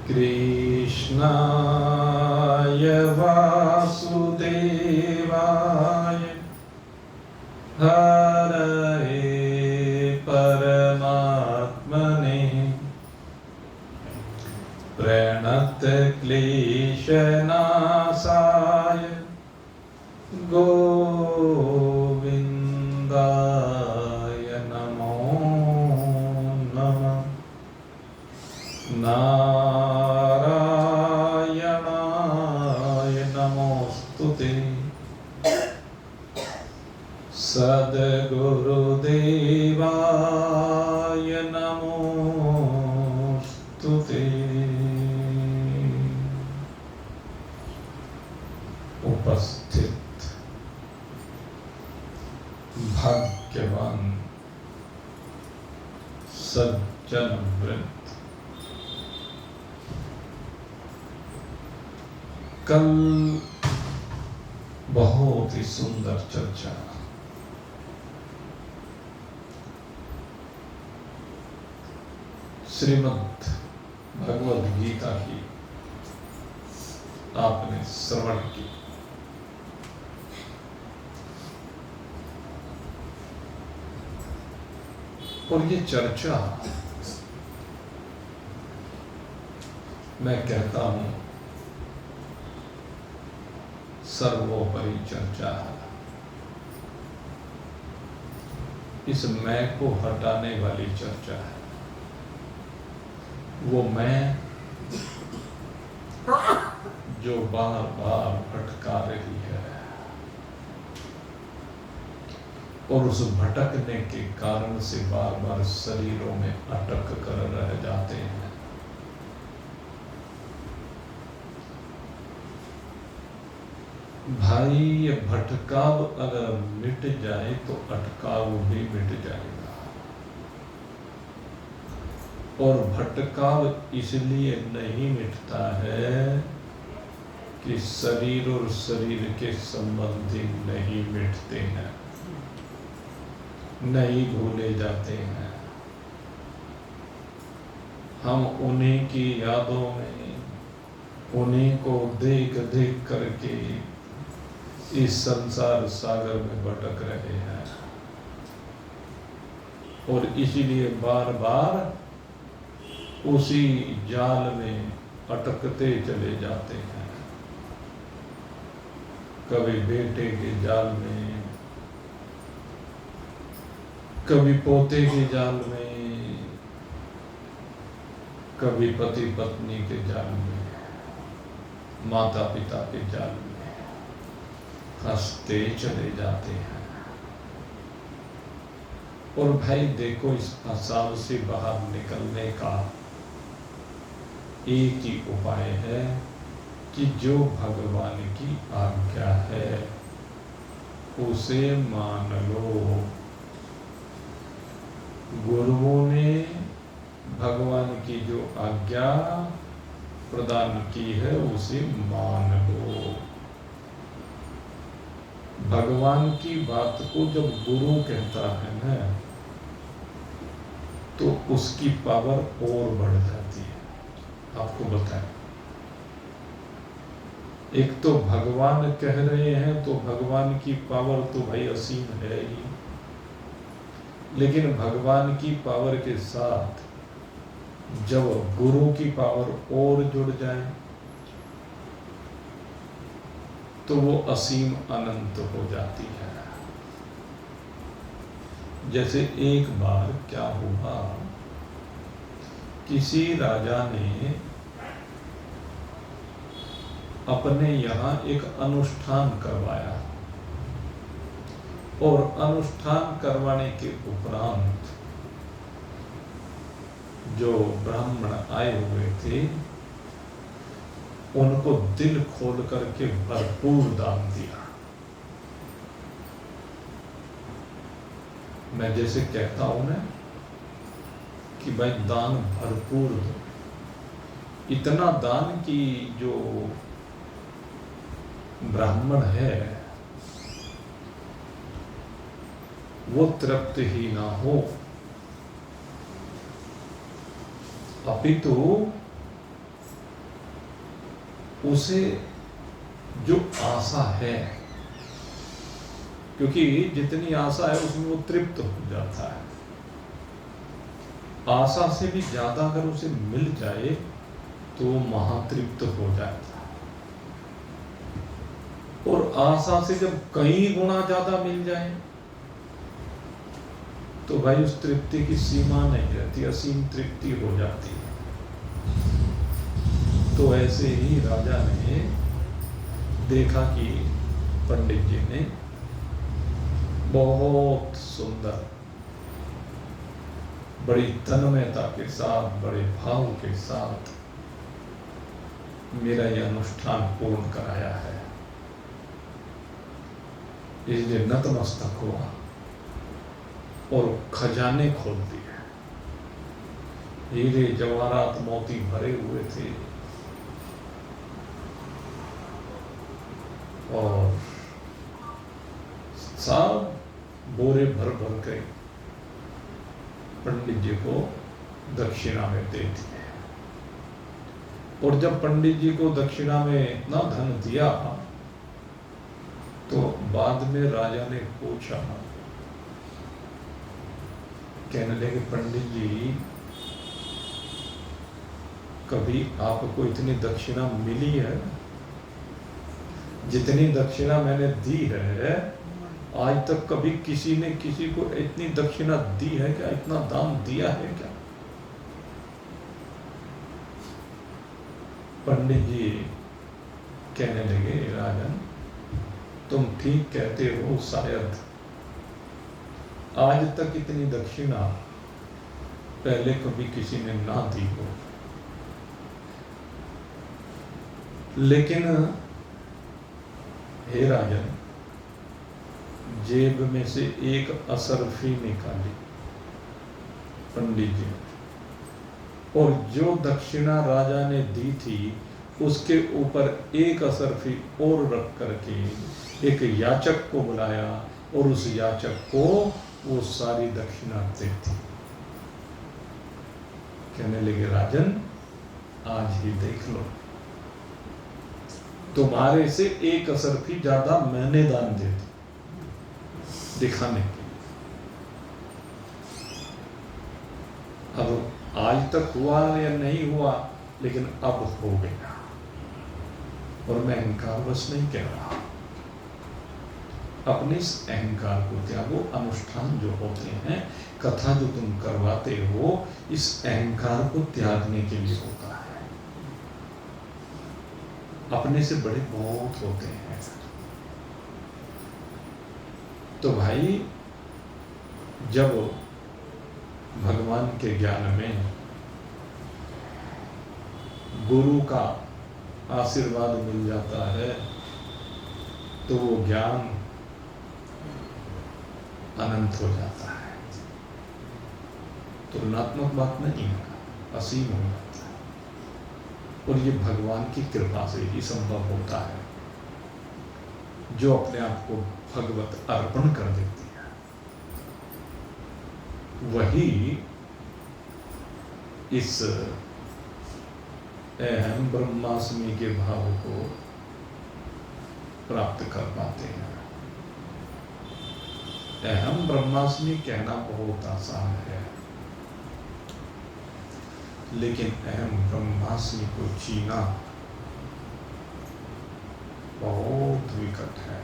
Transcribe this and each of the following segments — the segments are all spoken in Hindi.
कृष्णाय वासुदेवाय हरये परमात्मने प्रणतक्लेशनाशाय गोविन्दाय नमो नमः। नारायणाय नमोस्तुते। सद्गुरुदेवाय नमोस्तुते। उपस्थित भाग्यवान सज्जन वृंद, कल बहुत ही सुंदर चर्चा श्रीमद् भगवद गीता की आपने श्रवण की। और ये चर्चा मैं कहता हूं सर्वोपरि चर्चा है। इस मैं को हटाने वाली चर्चा है। वो मैं जो बार बार भटका रही है और उस भटकने के कारण से बार बार शरीरों में अटक कर रह जाते हैं। भाई ये भटकाव अगर मिट जाए तो अटकाव भी मिट जाएगा। और भटकाव इसलिए नहीं मिटता है कि शरीर और शरीर के संबंधी नहीं मिटते हैं, नहीं भूले जाते हैं। हम उन्हीं की यादों में उन्हीं को देख देख करके इस संसार सागर में भटक रहे हैं और इसीलिए बार बार उसी जाल में अटकते चले जाते हैं। कभी बेटे के जाल में, कभी पोते के जाल में, कभी पति पत्नी के जाल में, माता पिता के जाल में फंसते चले जाते हैं। और भाई देखो, इस फंसाव से बाहर निकलने का एक ही उपाय है कि जो भगवान की आज्ञा है उसे मान लो। गुरुओं ने भगवान की जो आज्ञा प्रदान की है उसे मान लो। भगवान की बात को जब गुरु कहता है ना तो उसकी पावर और बढ़ जाती है। आपको बताएं, एक तो भगवान कह रहे हैं तो भगवान की पावर तो भाई असीम है ही, लेकिन भगवान की पावर के साथ जब गुरु की पावर और जुड़ जाए तो वो असीम अनंत हो जाती है। जैसे एक बार क्या हुआ, किसी राजा ने अपने यहाँ एक अनुष्ठान करवाया और अनुष्ठान करवाने के उपरांत जो ब्राह्मण आए हुए थे उनको दिल खोल करके भरपूर दान दिया। मैं जैसे कहता हूं ना कि भाई दान भरपूर दो, इतना दान कि जो ब्राह्मण है वो तृप्त ही ना हो, अपितु उसे जो आशा है, क्योंकि जितनी आशा है उसमें वो तृप्त हो जाता है, आशा से भी ज्यादा अगर उसे मिल जाए तो महातृप्त हो जाता है, और आशा से जब कई गुना ज्यादा मिल जाए तो भाई उस तृप्ति की सीमा नहीं रहती, असीम तृप्ति हो जाती है। तो ऐसे ही राजा ने देखा कि पंडित जी ने बहुत सुंदर, बड़ी तन्मयता के साथ, बड़े भाव के साथ मेरा यह अनुष्ठान पूर्ण कराया है, इसलिए नतमस्तक हुआ और खजाने खोल दिए। हीरे जवाहरात मोती भरे हुए थे और सब बोरे भर भर के पंडित जी को दक्षिणा में दे दिए। और जब पंडित जी को दक्षिणा में इतना धन दिया तो बाद में राजा ने पूछा, कहने लगे पंडित जी कभी आपको इतनी दक्षिणा मिली है? जितनी दक्षिणा मैंने दी है आज तक कभी किसी ने किसी को इतनी दक्षिणा दी है क्या? इतना दान दिया है क्या? पंडित जी कहने लगे, राजन तुम ठीक कहते हो, शायद आज तक इतनी दक्षिणा पहले कभी किसी ने ना दी हो, लेकिन हे राजन, जेब में से एक असरफी निकाली पंडित जी, और जो दक्षिणा राजा ने दी थी उसके ऊपर एक असरफी और रख करके एक याचक को बुलाया और उस याचक को वो सारी दक्षिणा दी थी। कहने लगे, राजन आज ही देख लो, तुम्हारे से एक असरफी ज्यादा मैंने दान दे दी, दिखाने के लिए। अब आज तक हुआ या नहीं हुआ, लेकिन अब हो गया, और मैं अहंकार बस नहीं कह रहा। अपने इस अहंकार को त्यागो। अनुष्ठान जो होते हैं, कथा जो तुम करवाते हो, इस अहंकार को त्यागने के लिए होता है। अपने से बड़े बहुत होते हैं। तो भाई जब भगवान के ज्ञान में गुरु का आशीर्वाद मिल जाता है तो वो ज्ञान अनंत हो जाता है, तुलनात्मक बात नहीं है, असीम हो जाता है। और ये भगवान की कृपा से ही संभव होता है, जो अपने आप को भगवत अर्पण कर देती है, वही इस अहम ब्रह्मास्मि के भाव को प्राप्त कर पाते हैं। अहम ब्रह्मास्मि कहना बहुत आसान है, लेकिन अहम ब्रह्मास्मि को जीना बहुत विकट है,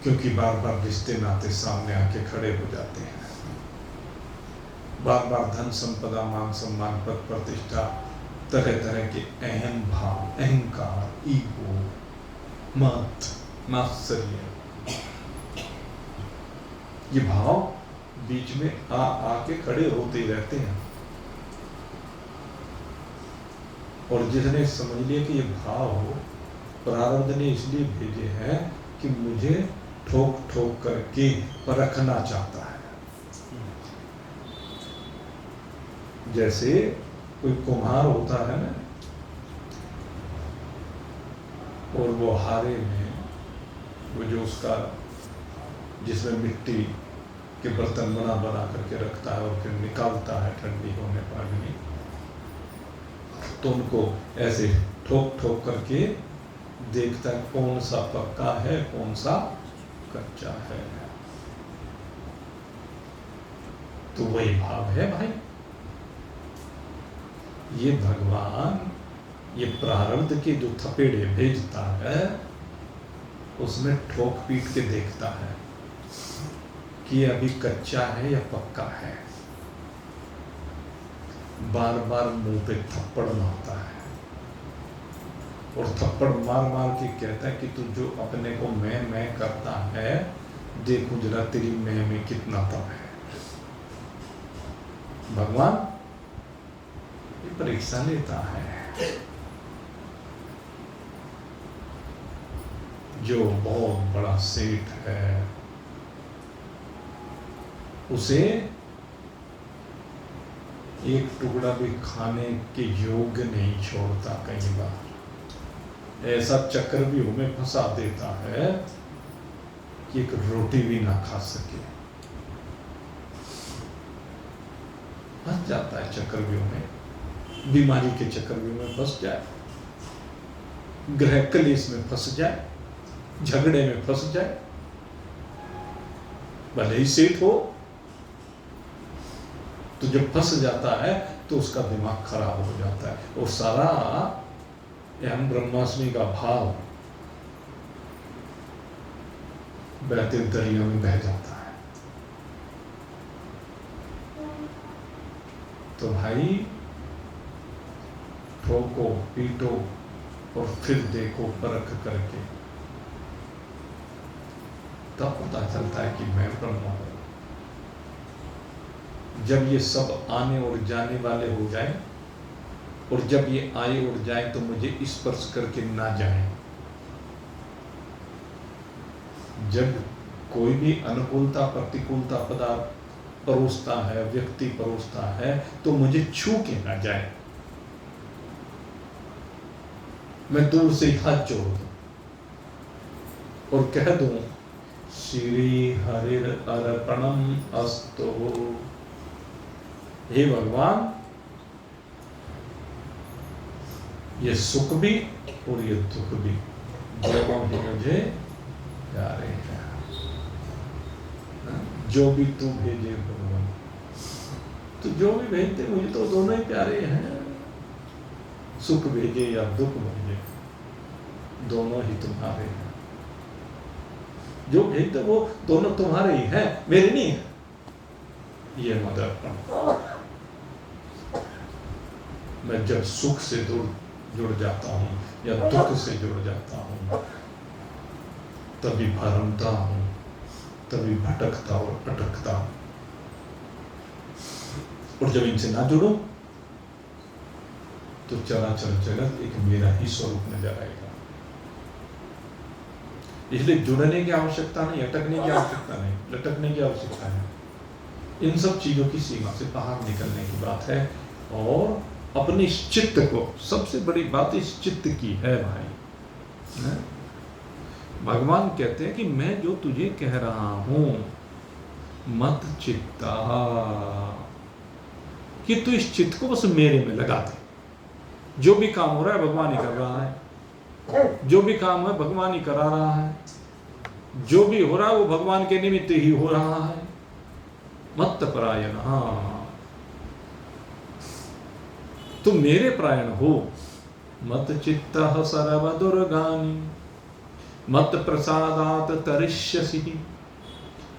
क्योंकि बार बार रिश्ते नाते सामने आके खड़े हो जाते हैं। बार बार धन संपदा, मान सम्मान, पद प्रतिष्ठा, तरह तरह के अहम भाव, अहंकार, ईगो, मत, मात्सर्य, ये भाव बीच में आके खड़े होते ही रहते हैं। और जिसने समझ लिया कि ये भाव प्रारब्ध ने इसलिए भेजे हैं कि मुझे ठोक ठोक करके परखना चाहता है। जैसे कोई कुम्हार होता है ना, और वो हारे में वो जो उसका जिसमें मिट्टी के बर्तन बना बना करके रखता है और फिर निकालता है ठंडी होने पर अग्नि, तो उनको ऐसे ठोक ठोक करके देखता है कौन सा पक्का है कौन सा कच्चा है। तो वही भाव है भाई। ये भगवान ये प्रारब्ध के जो थपेड़े भेजता है उसमें ठोक पीट के देखता है कि अभी कच्चा है या पक्का है। बार बार मुंह पे थप्पड़ मारता है और थप्पड़ मार मार के कहता है कि तू जो अपने को मैं करता है देखो जरा तेरी मैं में कितना दम है। भगवान ये परीक्षा लेता है। जो बहुत बड़ा सेठ है उसे एक टुकड़ा भी खाने के योग्य नहीं छोड़ता। कई बार ऐसा चक्र भी हमें फंसा देता है कि एक रोटी भी ना खा सके। फंस जाता है चक्रव्यूह में, बीमारी के चक्रव्यूह में फंस जाए, ग्रह कलेश में फंस जाए, झगड़े में फंस जाए, भले ही सेठ हो तो जब फंस जाता है तो उसका दिमाग खराब हो जाता है और सारा अहम ब्रह्मास्मि का भाव बहते दरिया में बह जाता है। तो भाई ठोको पीटो और फिर देखो परख करके, तब पता चलता है कि मैं ब्रह्म हूं। जब ये सब आने और जाने वाले हो जाए और जब ये आए और जाए तो मुझे स्पर्श करके ना जाए। जब कोई भी अनुकूलता प्रतिकूलता पदार्थ परोसता है, व्यक्ति परोसता है, तो मुझे छू के ना जाए। मैं दूर से हाथ जोड़ दूं और कह दूं श्री हरिर अर्पणम अस्तु। हे भगवान ये सुख भी और ये दुख भी दोनों ही मुझे प्यारे हैं। जो भी तू भेजे भगवान, तो जो भी भेजते मुझे तो दोनों ही प्यारे हैं। सुख भेजे या दुख भेजे दोनों ही तुम्हारे हैं। जो भेजते वो दोनों तुम्हारे ही हैं, मेरे नहीं है। ये मदर्पण। मैं जब सुख से जुड़ जाता हूं या दुख से जुड़ जाता हूं तभी भरमता हूं, तभी भटकता और अटकता हूं। और जब इनसे ना जुड़ो तो चराचर जगत एक मेरा ही स्वरूप नजर आएगा। इसलिए जुड़ने की आवश्यकता नहीं, अटकने की आवश्यकता नहीं, लटकने की आवश्यकता नहीं। इन सब चीजों की सीमा से बाहर निकलने की बात है। और अपने इस चित्त को, सबसे बड़ी बात इस चित्त की है भाई। भगवान कहते हैं कि मैं जो तुझे कह रहा हूं मत चित्ता, कि तू इस चित्त को बस मेरे में लगा दे। जो भी काम हो रहा है भगवान ही कर रहा है, जो भी काम है भगवान ही करा रहा है, जो भी हो रहा है वो भगवान के निमित्त ही हो रहा है। मत परायण, तुम मेरे प्रायण हो। मत चित्तः सर्व दुर्गानि मत प्रसादात तरिष्यसि।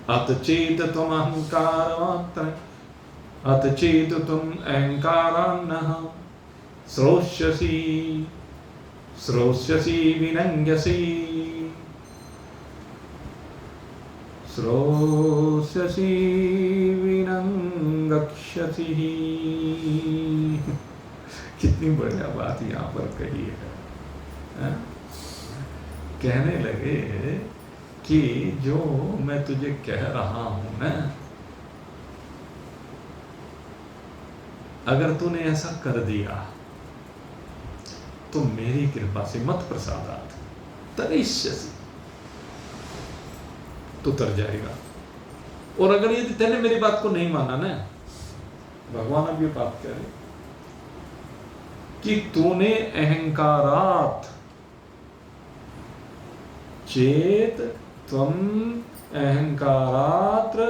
अत चेत तुम अहंकार अत चेत तुम अहंकारान्नः श्रोष्यसि विनङ्ग्यसि। श्रोष्यसि विनङ्गक्ष्यसि। कितनी बढ़िया बात यहाँ पर कही है। कहने लगे कि जो मैं तुझे कह रहा हूं ना, अगर तूने ऐसा कर दिया तो मेरी कृपा से मत प्रसादात तरिष्यसि, तो तर जाएगा। और अगर यदि तेने मेरी बात को नहीं माना ना, भगवान अब ये बात कह रहे कि तूने अहंकारात चेत त्वम अहंकारात्र,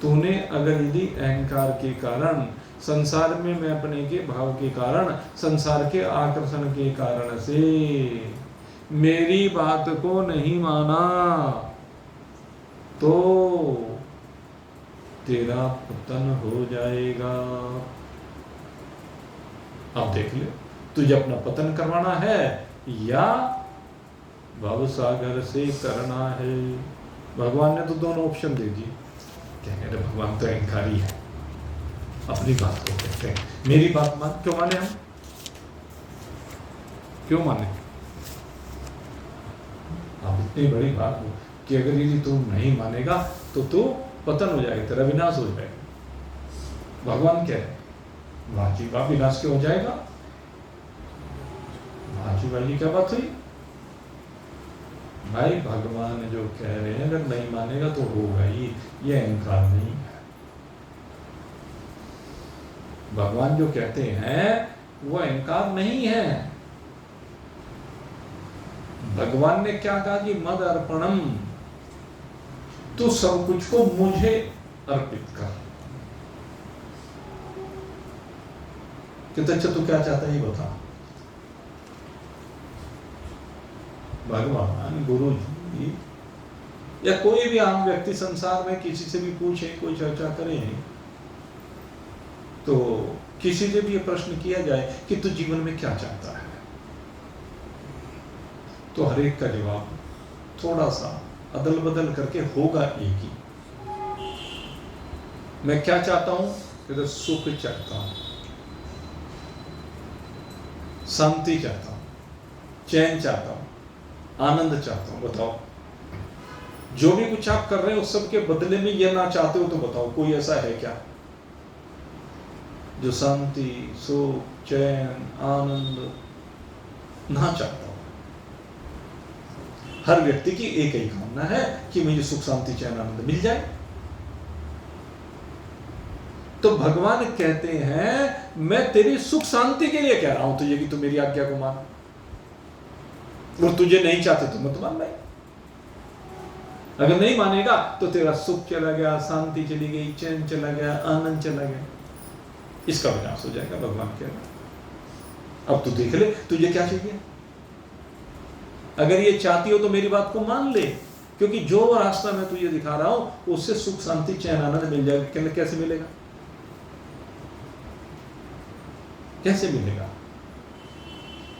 तूने अगर यदि अहंकार के कारण, संसार में मैं अपने के भाव के कारण, संसार के आकर्षण के कारण से मेरी बात को नहीं माना, तो तेरा पतन हो जाएगा। अब देख ले, तुझे अपना पतन करवाना है या भव सागर से करना है। भगवान ने तो दोनों ऑप्शन दे दिए। क्या कह रहे, भगवान तो अहंकारी है, अपनी बात को कहते हैं, मेरी बात मान। क्यों माने हम, क्यों माने? अब इतनी बड़ी बात हो कि अगर यदि तू नहीं मानेगा तो तू पतन हो जाएगा, तेरा विनाश हो जाएगा। भगवान क्या है, वाजी का विनाश क्यों हो जाएगा? वाजी क्या बात हुई भाई? भगवान जो कह रहे हैं अगर नहीं मानेगा तो होगा ही, ये अहंकार नहीं है। भगवान जो कहते हैं वो अहंकार नहीं है। भगवान ने क्या कहा कि मद अर्पणम, तो सब कुछ को मुझे अर्पित कर। कितना अच्छा, तू क्या चाहता है ये बता। भगवान, गुरु जी या कोई भी आम व्यक्ति संसार में किसी से भी पूछे, कोई चर्चा करे, तो किसी से भी ये प्रश्न किया जाए कि तू जीवन में क्या चाहता है, तो हर एक का जवाब थोड़ा सा अदल बदल करके होगा एक ही। मैं क्या चाहता हूं? तो सुख चाहता हूं, शांति चाहता हूं, चैन चाहता हूं, आनंद चाहता हूं। बताओ, जो भी कुछ आप कर रहे हो उस सब के बदले में ये ना चाहते हो तो बताओ, कोई ऐसा है क्या जो शांति, सुख, चैन, आनंद ना चाहता हो? हर व्यक्ति की एक ही कामना है कि मुझे सुख, शांति, चैन, आनंद मिल जाए। तो भगवान कहते हैं मैं तेरी सुख शांति के लिए कह रहा हूं तुझे कि तू मेरी आज्ञा को मान, और तुझे नहीं चाहते तो मत मान भाई। अगर नहीं मानेगा तो तेरा सुख चला गया, शांति चली गई, चैन चला गया, आनंद चला गया, इसका विनाश हो जाएगा। भगवान कह रहे अब तू देख ले तुझे क्या चाहिए। अगर ये चाहती हो तो मेरी बात को मान ले, क्योंकि जो रास्ता मैं तुझे दिखा रहा हूं उससे सुख, शांति, चैन, आनंद मिल जाएगा। कैसे मिलेगा? कैसे मिलेगा?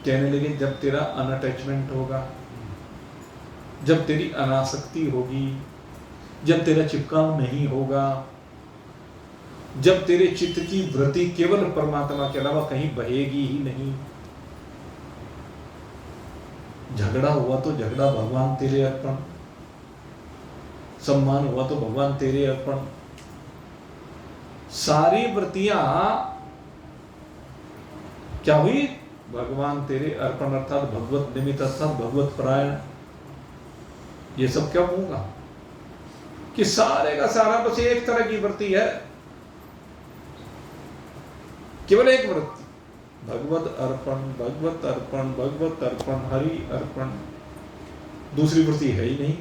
कहने लगे जब तेरा अनअटैचमेंट होगा, जब तेरी अनासक्ति होगी, जब तेरा चिपकाव नहीं होगा, जब तेरे चित्त की वृत्ति केवल परमात्मा के अलावा कहीं बहेगी ही नहीं। झगड़ा हुआ तो झगड़ा भगवान तेरे अर्पण, सम्मान हुआ तो भगवान तेरे अर्पण। सारी वृत्तियां क्या हुई? भगवान तेरे अर्पण, अर्थात भगवत निमित्त, अर्थात भगवत परायण। ये सब क्या होगा कि सारे का सारा बस एक तरह की वृत्ति है, केवल एक वृत्ति, भगवत अर्पण, भगवत अर्पण, भगवत अर्पण, हरि अर्पण। दूसरी वृत्ति है ही नहीं।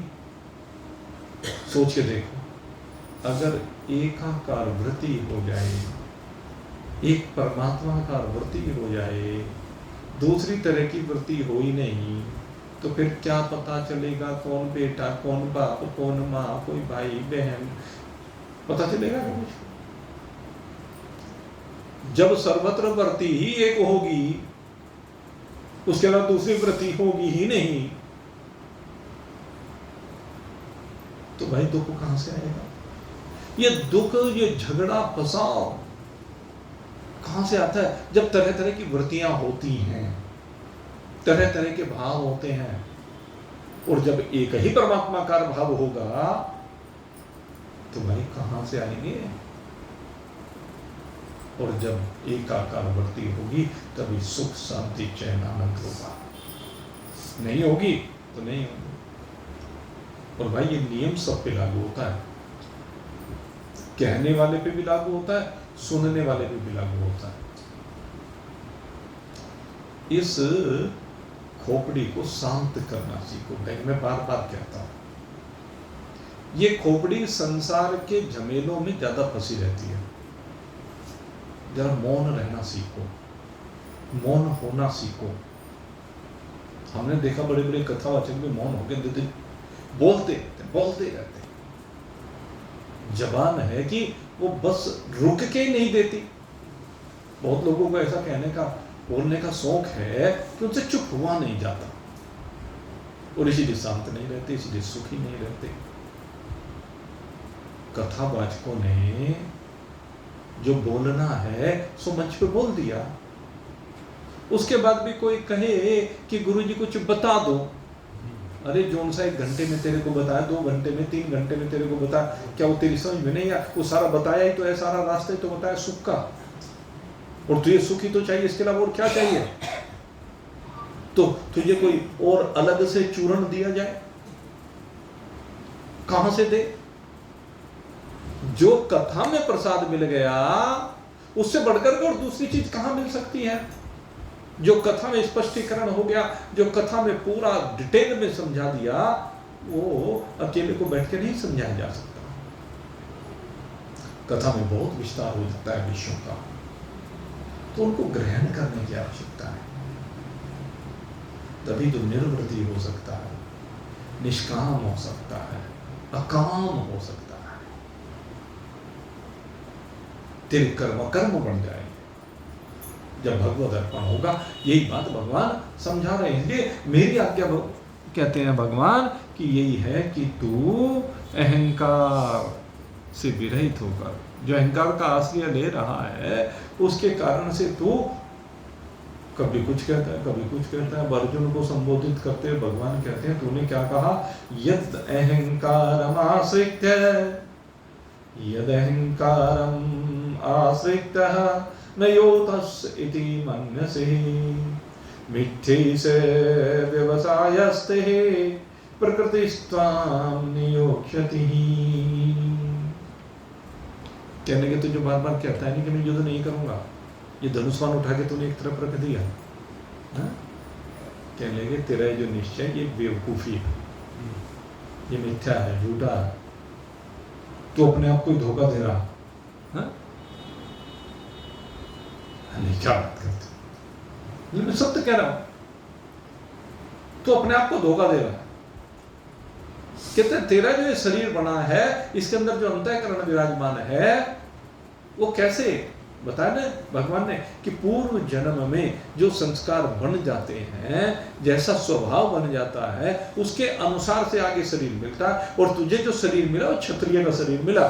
सोच के देखो, अगर एकाकार वृत्ति हो जाए, एक परमात्मा का वृत्ति हो जाए, दूसरी तरह की वृत्ति हो ही नहीं, तो फिर क्या पता चलेगा कौन बेटा, कौन बाप, कौन माँ, कोई भाई बहन, पता चलेगा कुछ? जब सर्वत्र वृत्ति ही एक होगी, उसके अलावा दूसरी वृत्ति होगी ही नहीं, तो भाई दुख कहां से आएगा? ये दुख, ये झगड़ा, फसाव कहां से आता है? जब तरह तरह की वृत्तियां होती हैं, तरह तरह के भाव होते हैं, और जब एक ही परमात्मा का भाव होगा तो भाई कहां से आएंगे? और जब एकाकार वृत्ति होगी तभी सुख, शांति, चैन, आनंद होगा। नहीं होगी तो नहीं होगी। और भाई ये नियम सब पे लागू होता है, कहने वाले पे भी लागू होता है, सुनने वाले पे भी लागू होता है। इस खोपड़ी को शांत करना सीखो। भाई मैं बार बार कहता हूं, ये खोपड़ी संसार के झमेलों में ज्यादा फंसी रहती है। जरा मौन रहना सीखो, मौन होना सीखो। हमने देखा बड़े बड़े कथावाचक भी मौन होकर बोलते रहते। जबान है कि वो बस रुक के नहीं देती। बहुत लोगों को ऐसा बोलने का शौक है कि उनसे चुप हुआ नहीं जाता, और इसीलिए शांत नहीं रहते, इसीलिए सुखी नहीं रहते। कथावाचकों ने जो बोलना है सो मंच पे बोल दिया। उसके बाद भी कोई कहे कि गुरुजी कुछ बता दो, अरे जोन सा 1 घंटे में तेरे को बताया, 2 घंटे में, 3 घंटे में तेरे को बताया, क्या वो तेरी समझ में नहीं आया? वो सारा बताया ही तो है, सारा रास्ता ही तो बताया सुख का, और तुझे सुख ही तो चाहिए, इसके अलावा और क्या चाहिए? तो तुझे कोई और अलग से चूर्ण दिया जाए? कहां से दे? जो कथा में प्रसाद मिल गया उससे बढ़कर और दूसरी चीज कहां मिल सकती है? जो कथा में स्पष्टीकरण हो गया, जो कथा में पूरा डिटेल में समझा दिया, वो अकेले को बैठ के नहीं समझाया जा सकता। कथा में बहुत विस्तार हो जाता है विषयों का, तो उनको ग्रहण करने की आवश्यकता है। तभी तो निर्वृत्ति हो सकता है, निष्काम हो सकता है, अकाम हो सकता है, तेरे कर्म बन जाएंगे जब भगवत अर्पण होगा। यही बात भगवान समझा रहे हैं। इसलिए मेरी आज्ञा कहते हैं भगवान कि यही है कि तू अहंकार से विरहित होकर, जो अहंकार का आश्रय ले रहा है उसके कारण से तू कभी कुछ कहता है, कभी कुछ कहता है। अर्जुन को संबोधित करते हुए भगवान कहते हैं, तूने क्या कहा? यद अहंकारम आश्रित्य, यद अहंकारम आश्रित्य न योतस् इति मन्यसे, मिथ्ये से व्यवसायस्ते प्रकृतिस्त्वां नियोक्ष्यति। कहने के तो जो बार बार कहता है नहीं कि मैं युद्ध नहीं करूंगा, ये धनुष्मान उठा के तूने एक तरफ रख दिया, कहने लगे तेरा जो निश्चय ये बेवकूफी है, ये मिथ्या है, झूठा है, तू अपने आप को धोखा दे रहा है। नहीं, क्या बात करते, मैं सत्य कह रहा हूं, तू अपने आप को धोखा दे रहा है। कहते तेरा जो ये शरीर बना है, इसके अंदर जो अंतःकरण विराजमान है, वो कैसे बताया ना भगवान ने कि पूर्व जन्म में जो संस्कार बन जाते हैं, जैसा स्वभाव बन जाता है, उसके अनुसार से आगे शरीर मिलता है। और तुझे जो शरीर मिला वो क्षत्रिय का शरीर मिला,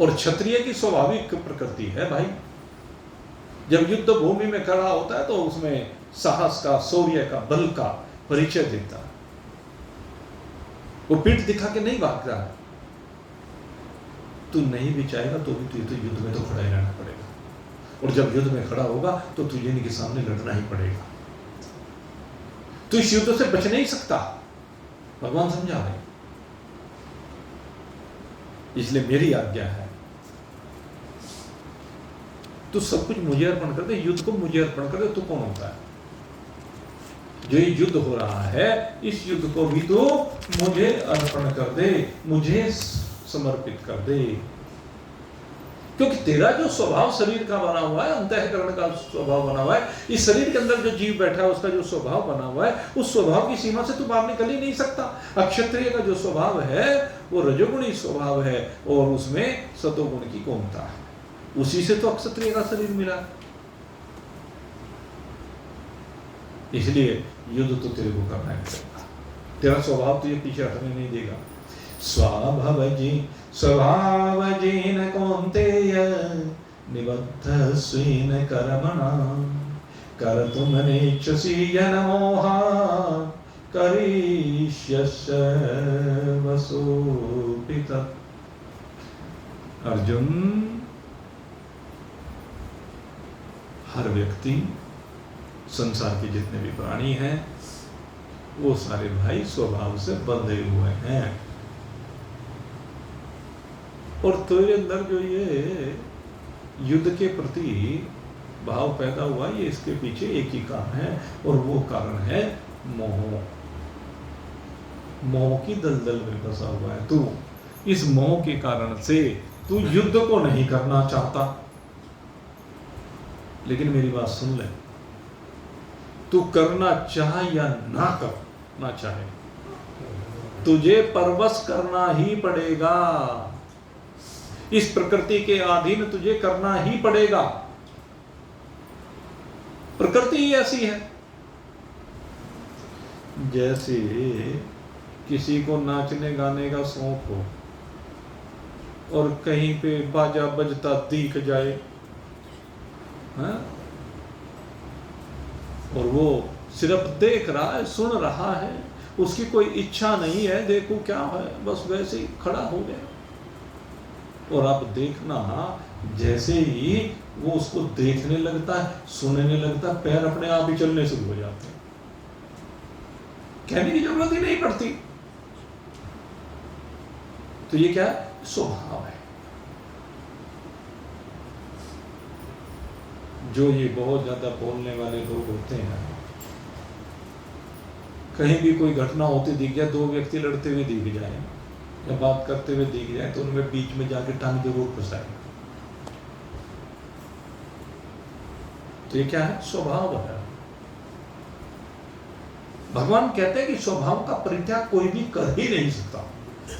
और क्षत्रिय की स्वाभाविक प्रकृति है भाई, जब युद्ध भूमि में खड़ा होता है तो उसमें साहस का, शौर्य का, बल का परिचय देता है। वो पीठ दिखा के नहीं भागता है। तू नहीं भी चाहेगा तो भी तुझे तो युद्ध में तो खड़ा ही रहना पड़ेगा, और जब युद्ध में खड़ा होगा तो तुझे इनके सामने लड़ना ही पड़ेगा। तू इस युद्ध से बच नहीं सकता, भगवान समझा रहे। इसलिए मेरी आज्ञा है, तू सब कुछ मुझे अर्पण कर दे, युद्ध को मुझे अर्पण कर दे। तू कौन होता है? जो ये युद्ध हो रहा है, इस युद्ध को भी तो मुझे अर्पण कर दे, मुझे समर्पित कर दे। क्योंकि तेरा जो स्वभाव शरीर का बना हुआ है, अंतःकरण का स्वभाव बना हुआ है, इस शरीर के अंदर जो जीव बैठा है उसका जो स्वभाव बना हुआ है, उस स्वभाव की सीमा से तू बाहर निकल ही नहीं सकता। अक्षत्रिय का जो स्वभाव है वो रजोगुणी स्वभाव है, और उसमें सतोगुण की कोमलता है, उसी से तो अक्षत्रिय का शरीर मिला। इसलिए युद्ध तो तेरे को करना ही पड़ेगा, तेरा स्वभाव तुझे पीछे हटने नहीं देगा। स्वभावजेन कौन्तेय निबद्ध स्वेन कर्मणा, कर्तुम नेच्छसि यन्मोहा करिष्यस्य वसोऽपि तत्। अर्जुन, हर व्यक्ति, संसार के जितने भी प्राणी हैं, वो सारे भाई स्वभाव से बंधे हुए हैं, और तेरे अंदर जो ये युद्ध के प्रति भाव पैदा हुआ, ये इसके पीछे एक ही कारण है, और वो कारण है मोह। मोह की दलदल में फंसा हुआ है तू। इस मोह के कारण से तू युद्ध को नहीं करना चाहता। लेकिन मेरी बात सुन ले, तू करना चाहे या ना करना चाहे, तुझे परवश करना ही पड़ेगा। इस प्रकृति के अधीन तुझे करना ही पड़ेगा। प्रकृति ही ऐसी है। जैसे किसी को नाचने गाने का शौक हो और कहीं पे बाजा बजता दिख जाए, हाँ? और वो सिर्फ देख रहा है, सुन रहा है, उसकी कोई इच्छा नहीं है देखो क्या है, बस वैसे ही खड़ा हो गया। और आप देखना, जैसे ही वो उसको देखने लगता है, सुनने लगता है, पैर अपने आप ही चलने शुरू हो जाते हैं, कहने की जरूरत ही नहीं पड़ती। तो ये क्या है? स्वभाव है। जो ये बहुत ज्यादा बोलने वाले लोग होते हैं, कहीं भी कोई घटना होती दिख जाए, दो व्यक्ति लड़ते हुए दिख जाए या बात करते हुए दिख जाए, तो उनमें बीच में जाके टांग जरूर फंसाए। तो ये क्या है? स्वभाव है। भगवान कहते हैं कि स्वभाव का परित्याग कोई भी कर ही नहीं सकता।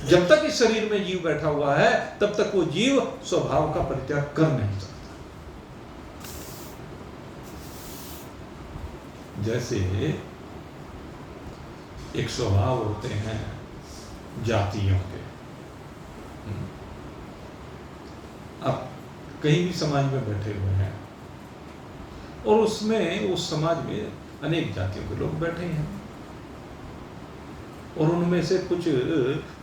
जब तक इस शरीर में जीव बैठा हुआ है, तब तक वो जीव स्वभाव का परित्याग कर नहीं सकता। जैसे एक स्वभाव होते हैं जातियों के। अब कहीं भी समाज में बैठे हुए हैं और उसमें उस समाज में अनेक जातियों के लोग बैठे हैं, और उनमें से कुछ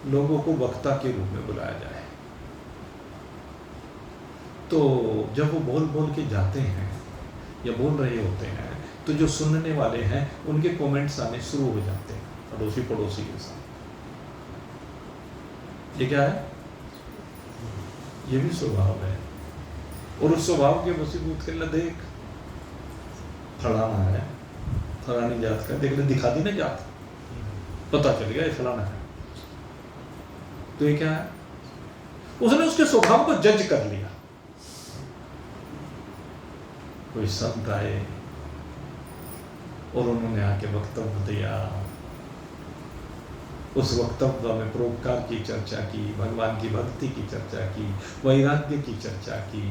लोगों को वक्ता के रूप में बुलाया जाए, तो जब वो बोल बोल के जाते हैं या बोल रहे होते हैं, तो जो सुनने वाले हैं उनके कमेंट्स आने शुरू हो जाते हैं पड़ोसी पड़ोसी के साथ। ये क्या है? ये भी स्वभाव है। और उस स्वभाव के वसीभूत करना, देख फलाना है, फलानी जात का, देख ले, दिखा दी ना जात, पता चल गया ये फलाना है। तो ये क्या है? उसने उसके स्वभाव को जज कर लिया। कोई संत आए और उन्होंने आके वक्तव्य दिया, उस वक्तव्य में परोपकार की चर्चा की, भगवान की भक्ति की चर्चा की, वैराग्य की चर्चा की,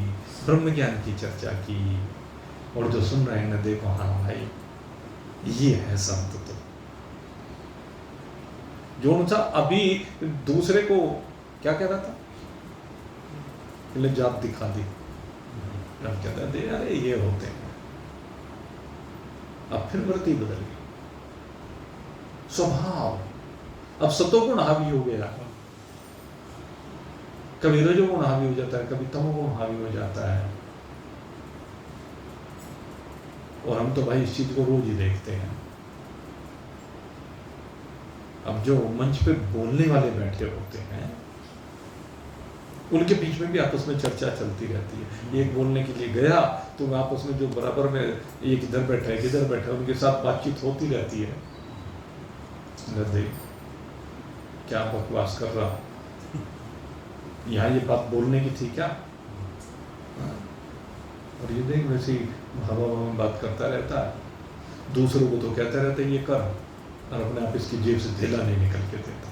ब्रह्म ज्ञान की चर्चा की, और जो सुन रहे हैं देखो, हाँ भाई ये है संत। तो जो उनसा अभी दूसरे को क्या कह रहा था, जात दिखा दी, अब कहता है अरे ये होते हैं। अब फिर वृत्ति बदल गई, स्वभाव। अब सतोगुण हावी हो गया, कभी रजोगुण हावी हो जाता है, कभी तमोगुण हावी हो जाता है। और हम तो भाई इस चीज को रोज ही देखते हैं। अब जो मंच पे बोलने वाले बैठे होते हैं, उनके बीच में भी आपस में चर्चा चलती रहती है। एक बोलने के लिए गया तो आपस में जो बराबर में एक इधर बैठा है, एक इधर बैठा है, उनके साथ बातचीत होती रहती है। देख क्या बकवास कर रहा, यहाँ ये बात बोलने की थी क्या? और ये देख वैसे ही हवा में बात करता रहता है, दूसरों को तो कहता रहता है ये कर, और अपने आप इसकी जेब से थैला नहीं निकल के देता।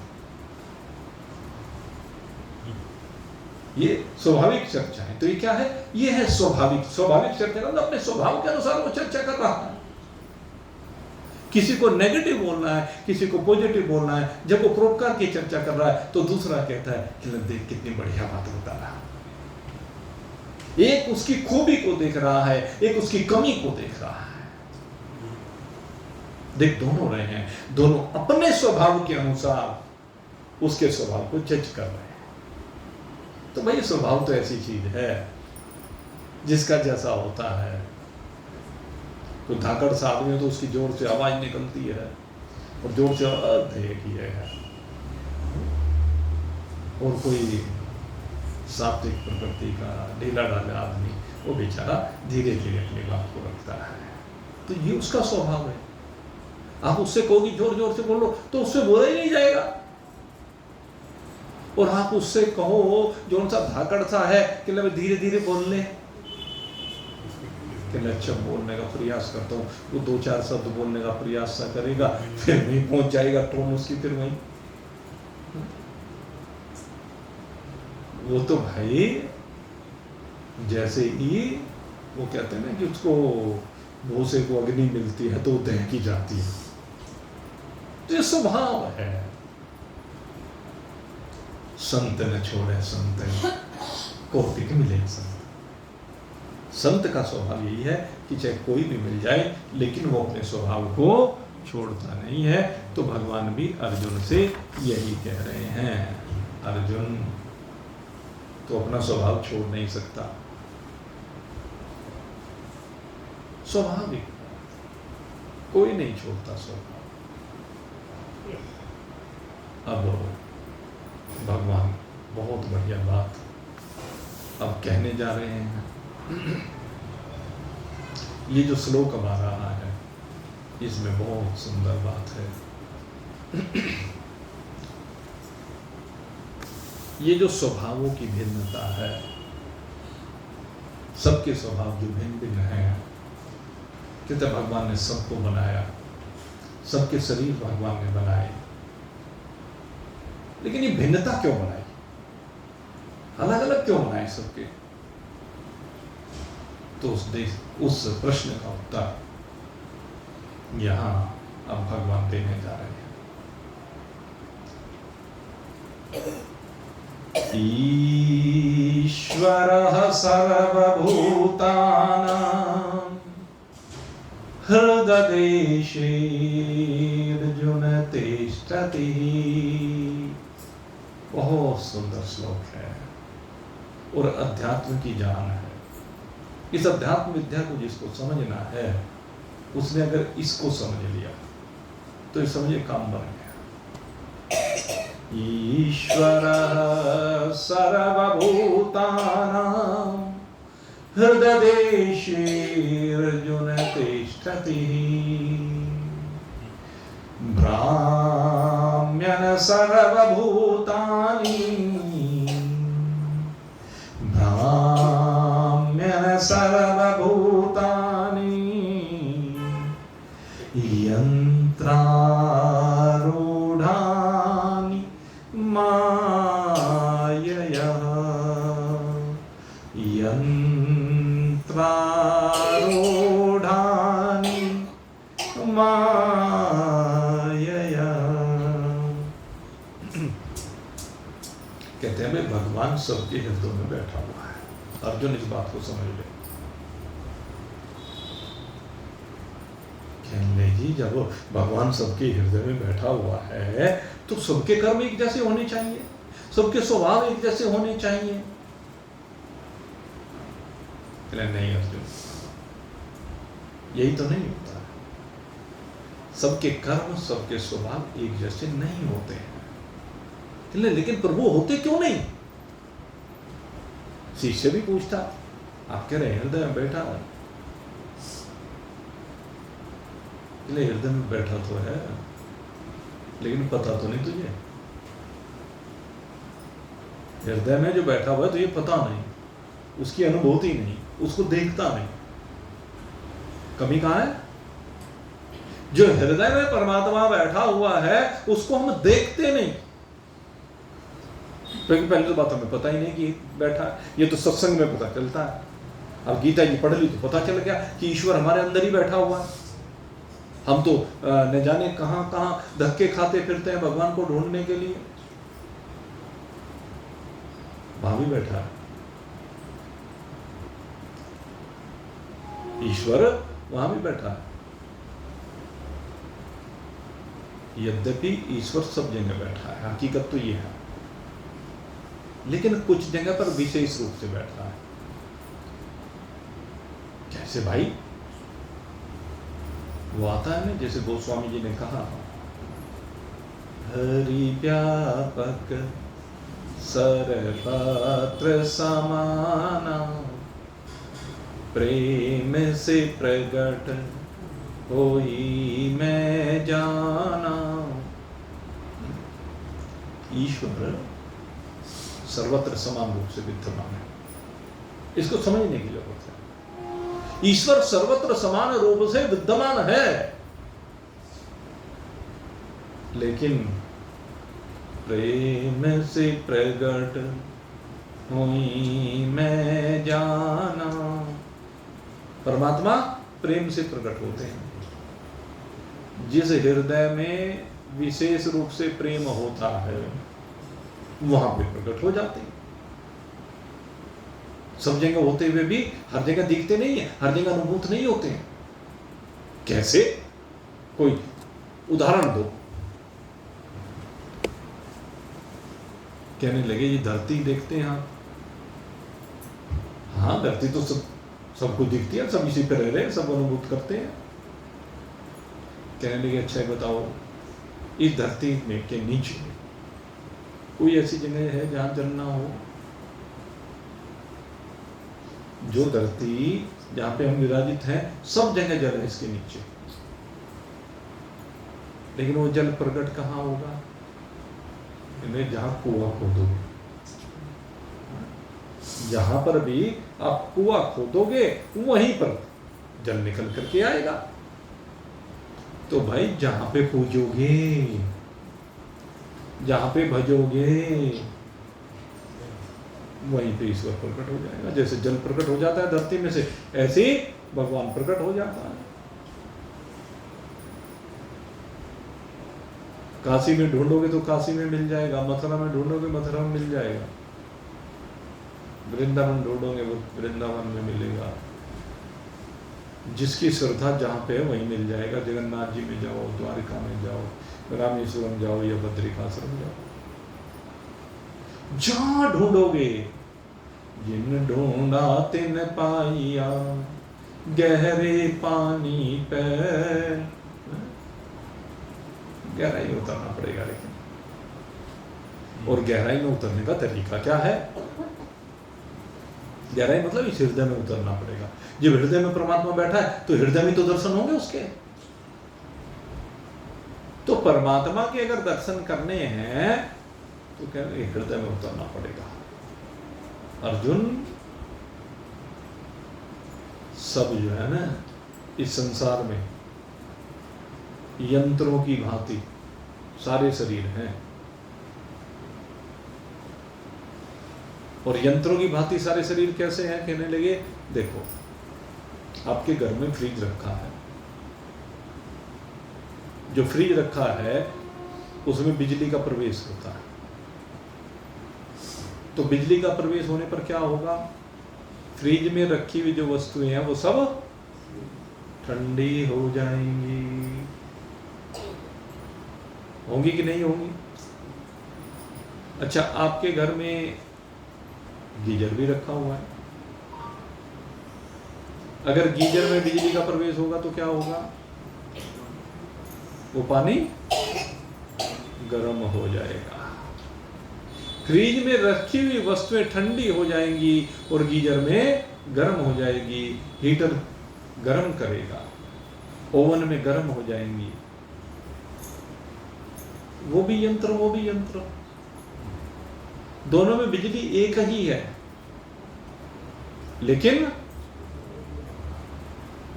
ये स्वाभाविक चर्चा है। तो ये क्या है? ये है स्वाभाविक चर्चा, मतलब अपने स्वभाव के अनुसार वो चर्चा कर रहा है। किसी को नेगेटिव बोलना है, किसी को पॉजिटिव बोलना है। जब वो परोपकार की चर्चा कर रहा है तो दूसरा कहता है कि देख कितनी बढ़िया बात बता रहा है। एक उसकी खूबी को देख रहा है, एक उसकी कमी को देख रहा है। देख दोनों रहे हैं, दोनों अपने स्वभाव के अनुसार उसके स्वभाव को जज कर रहे हैं। तो भाई स्वभाव तो ऐसी चीज है जिसका जैसा होता है। कोई धाकड़ सा आदमी है तो उसकी जोर से आवाज निकलती है, और जोर से देख ये है। और कोई सात्विक प्रकृति का ढीला ढाला आदमी, वो बेचारा धीरे धीरे अपनी बात को रखता है। तो ये उसका स्वभाव है। आप उससे कहोगे जोर जोर से बोलो तो उससे बोला ही नहीं जाएगा। और आप उससे कहो जो सा धाकड़ सा है कि मैं धीरे धीरे बोल ले, कि मैं अच्छा बोलने का प्रयास करता हूँ, वो 2-4 शब्द बोलने का प्रयास सा करेगा, फिर वहीं पहुंच जाएगा टोन उसकी, फिर वहीं। वो तो भाई जैसे ही वो कहते हैं ना कि उसको भूसे को अग्नि मिलती है तो दहकी जाती है, ये स्वभाव है। संत न छोड़े संत कौतिक मिले संत। संत का स्वभाव यही है कि चाहे कोई भी मिल जाए लेकिन वो अपने स्वभाव को छोड़ता नहीं है। तो भगवान भी अर्जुन से यही कह रहे हैं, अर्जुन तो अपना स्वभाव छोड़ नहीं सकता, स्वाभाविक, कोई नहीं छोड़ता स्वभाव। अब भगवान बहुत बढ़िया बात अब कहने जा रहे हैं। ये जो श्लोक अब आ रहा है इसमें बहुत सुंदर बात है। ये जो स्वभावों की भिन्नता है, सबके स्वभाव जो भिन्न भिन्न हैं, कहते भगवान ने सबको बनाया, सबके शरीर भगवान ने बनाए, लेकिन ये भिन्नता क्यों बनाई, अलग अलग क्यों बनाए सबके? तो उस प्रश्न का उत्तर यहां अब भगवान देने जा रहे हैं। ईश्वरः सर्वभूतानां हृददेशे अर्जुन तिष्ठति। बहुत सुंदर श्लोक है और अध्यात्म की जान है। इस अध्यात्म विद्या को जिसको समझना है उसने अगर इसको समझ लिया तो ये समझे काम बन गया। ईश्वरः सर्वभूतानां हृददेशे अर्जुन तिष्ठति। भ्राम्यन् सर्वभूतानि सर्वभूतानि यन्त्रारूढानि मायया यन्त्रारूढानि मायया। कहते हैं भाई भगवान सबके हृदय में बैठा हुआ है। अर्जुन इस बात को समझ ले। कहने जी जब भगवान सबके हृदय में बैठा हुआ है तो सबके कर्म एक जैसे होने चाहिए, सबके स्वभाव एक जैसे होने चाहिए। नहीं अर्जुन, यही तो नहीं होता। सबके कर्म सबके स्वभाव एक जैसे नहीं होते हैं। लेकिन प्रभु होते क्यों नहीं? शिष्य भी पूछता, आप कह रहे हृदय में बैठा है, हृदय में बैठा तो है लेकिन पता तो नहीं तुझे। हृदय में जो बैठा हुआ है तो ये पता नहीं, उसकी अनुभूति नहीं, उसको देखता नहीं। कमी कहाँ है? जो हृदय में परमात्मा बैठा हुआ है उसको हम देखते नहीं, क्योंकि पहले तो बात हमें पता ही नहीं कि बैठा है। ये तो सत्संग में पता चलता है। अब गीता जी पढ़ ली तो पता चल गया कि ईश्वर हमारे अंदर ही बैठा हुआ है। हम तो न जाने कहां कहां धक्के खाते फिरते हैं भगवान को ढूंढने के लिए। वहां भी बैठा है ईश्वर, वहां भी बैठा है। यद्यपि ईश्वर सब जगह बैठा है, हकीकत तो ये है, लेकिन कुछ जगह पर विशेष रूप से बैठा है। कैसे भाई? वो आता है ना, जैसे गोस्वामी जी ने कहा, हरि व्यापक सर्वत्र समाना, प्रेम से प्रकट होई मैं जाना। ईश्वर सर्वत्र समान रूप से विद्यमान है, इसको समझने की जरूरत है। ईश्वर सर्वत्र समान रूप से विद्यमान है, लेकिन प्रेम से प्रकट हुई मैं जाना। परमात्मा प्रेम से प्रकट होते हैं। जिस हृदय में विशेष रूप से प्रेम होता है वहां पे प्रकट हो जाते हैं। सब जगह होते हुए भी हर जगह दिखते नहीं है, हर जगह अनुभूत नहीं होते हैं। कैसे? कोई उदाहरण दो। कहने लगे ये धरती देखते हैं आप? हाँ, धरती तो सबको दिखती है, सब इसी पे रह रहे हैं, सब अनुभूत करते हैं। कहने लगे अच्छा बताओ, इस धरती में के नीचे कोई ऐसी जगह है जहां जल ना हो? जो धरती जहां पे हम विराजित हैं सब जगह जल है इसके नीचे, लेकिन वो जल प्रकट कहाँ होगा? इन्हें जहां कुआं खोदोगे, जहां पर भी आप कुआं खोदोगे वहीं पर जल निकल करके आएगा। तो भाई जहां पे पूजोगे, जहां पे भजोगे, वहीं पे ईश्वर प्रकट हो जाएगा। जैसे जल प्रकट हो जाता है धरती में से, ऐसे ही भगवान प्रकट हो जाता है। काशी में ढूंढोगे तो काशी में मिल जाएगा, मथुरा में ढूंढोगे मथुरा में मिल जाएगा, वृंदावन ढूंढोगे वो वृंदावन में मिलेगा। जिसकी श्रद्धा जहाँ पे है वहीं मिल जाएगा। जगन्नाथ जी में जाओ, द्वारिका में जाओ, रामेश्वरम जाओ या बद्रिकाश्रम जाओ, जहाँ ढूंढोगे। जिन ढूंढा तिन पाइया, गहरे पानी पे। गहराई में उतरना पड़ेगा, लेकिन और गहराई में उतरने का तरीका क्या है? गहराई मतलब इस हृदय में उतरना पड़ेगा। जब हृदय में परमात्मा बैठा है तो हृदय में तो दर्शन होंगे उसके। तो परमात्मा के अगर दर्शन करने हैं तो क्या हृदय में उतरना पड़ेगा। अर्जुन, सब जो है ना इस संसार में यंत्रों की भांति सारे शरीर हैं, और यंत्रों की भांति सारे शरीर कैसे हैं? कहने लगे देखो, आपके घर में फ्रिज रखा है, जो फ्रिज रखा है उसमें बिजली का प्रवेश होता है। तो बिजली का प्रवेश होने पर क्या होगा? फ्रिज में रखी हुई जो वस्तुएं हैं वो सब ठंडी हो जाएंगी। होंगी कि नहीं होंगी? अच्छा, आपके घर में गीजर भी रखा हुआ है। अगर गीजर में बिजली का प्रवेश होगा तो क्या होगा? वो पानी गर्म हो जाएगा। फ्रिज में रखी हुई वस्तुएं ठंडी हो जाएंगी और गीजर में गर्म हो जाएगी। हीटर गर्म करेगा, ओवन में गर्म हो जाएंगी। वो भी यंत्र, वो भी यंत्र, दोनों में बिजली एक ही है, लेकिन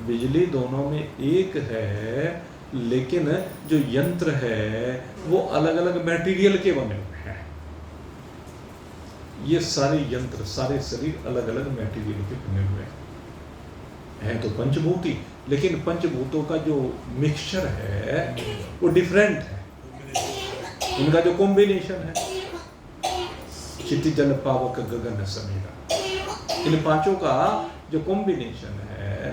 बिजली दोनों में एक है, लेकिन जो यंत्र है वो अलग अलग मटेरियल के बने हुए हैं। ये सारे यंत्र, सारे शरीर अलग अलग मटेरियल के बने हुए हैं तो पंचभूती, लेकिन पंचभूतों का जो मिक्सचर है वो डिफरेंट है। इनका जो कॉम्बिनेशन है, चिति जल पावक गगन समीरा, इन पांचों का जो कॉम्बिनेशन है,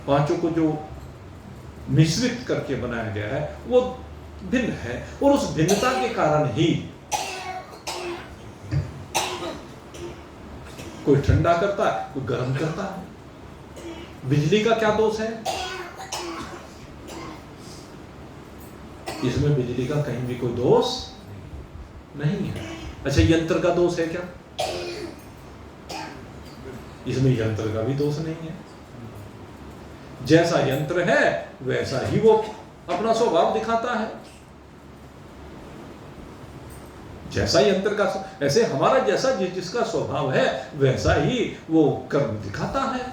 पांचों को जो मिश्रित करके बनाया गया है वो भिन्न है। और उस भिन्नता के कारण ही कोई ठंडा करता है, कोई गर्म करता है। बिजली का क्या दोष है? इसमें बिजली का कहीं भी कोई दोष नहीं है। अच्छा, यंत्र का दोष है क्या? इसमें यंत्र का भी दोष नहीं है। जैसा यंत्र है वैसा ही वो अपना स्वभाव दिखाता है। जैसा यंत्र का, ऐसे हमारा जैसा जिसका स्वभाव है वैसा ही वो कर्म दिखाता है।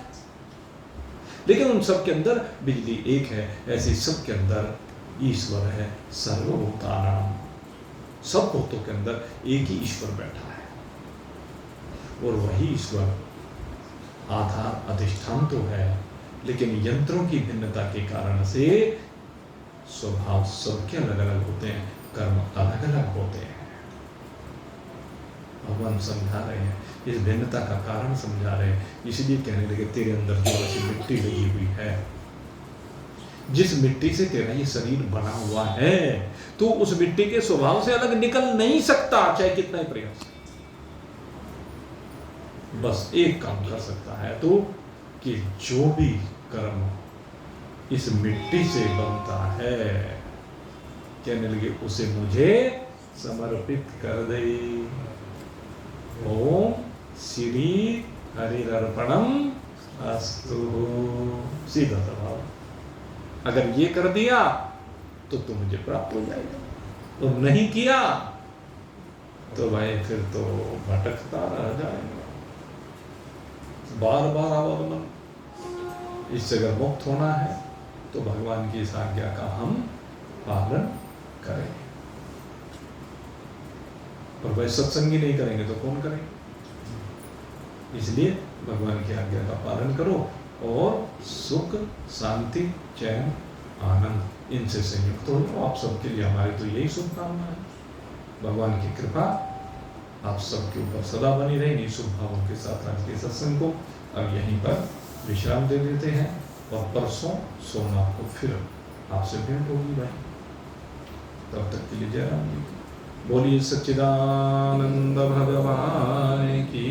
लेकिन उन सब के अंदर बिजली एक है, ऐसे सब के अंदर ईश्वर है। सर्वभूतानां, सब भूतों के अंदर एक ही ईश्वर बैठा है और वही ईश्वर आधार अधिष्ठान तो है, लेकिन यंत्रों की भिन्नता के कारण से स्वभाव सबके अलग अलग होते हैं, कर्म अलग अलग होते हैं। भगवान समझा रहे हैं, इस भिन्नता का कारण समझा रहे हैं। इसलिए कहने लगे तेरे अंदर जो ऐसी मिट्टी लगी हुई है, जिस मिट्टी से तेरा ये शरीर बना हुआ है, तो उस मिट्टी के स्वभाव से अलग निकल नहीं सकता, चाहे कितना ही प्रयास। बस एक काम कर सकता है तो कि जो भी कर्म इस मिट्टी से बनता है, कहने लगे उसे मुझे समर्पित कर दे। ओम श्री हरिर्पणम अस्तु। सीधा स्वभाव, अगर ये कर दिया तो तू मुझे प्राप्त हो जाएगा, और नहीं किया तो भाई फिर तो भटकता रह जाएगा। बार बार अवलंबन, इससे अगर मुक्त होना है तो भगवान की इस आज्ञा का हम पालन करें। और भाई सत्संगी नहीं करेंगे तो कौन करेंगे? इसलिए भगवान की आज्ञा का पालन करो और सुख, शांति, चैन, आनंद इनसे संयुक्त हो जाओ। आप सबके लिए हमारी तो यही शुभकामना है। भगवान की कृपा आप सबके ऊपर सदा बनी रहे। इन शुभ भावों के साथ आज के सत्संग को अब यहीं पर विश्राम दे देते हैं और परसों सोमवार को फिर आपसे भेंट होगी भाई। तब तक के लिए जय राम जी। बोलिए सच्चिदानंद भगवान की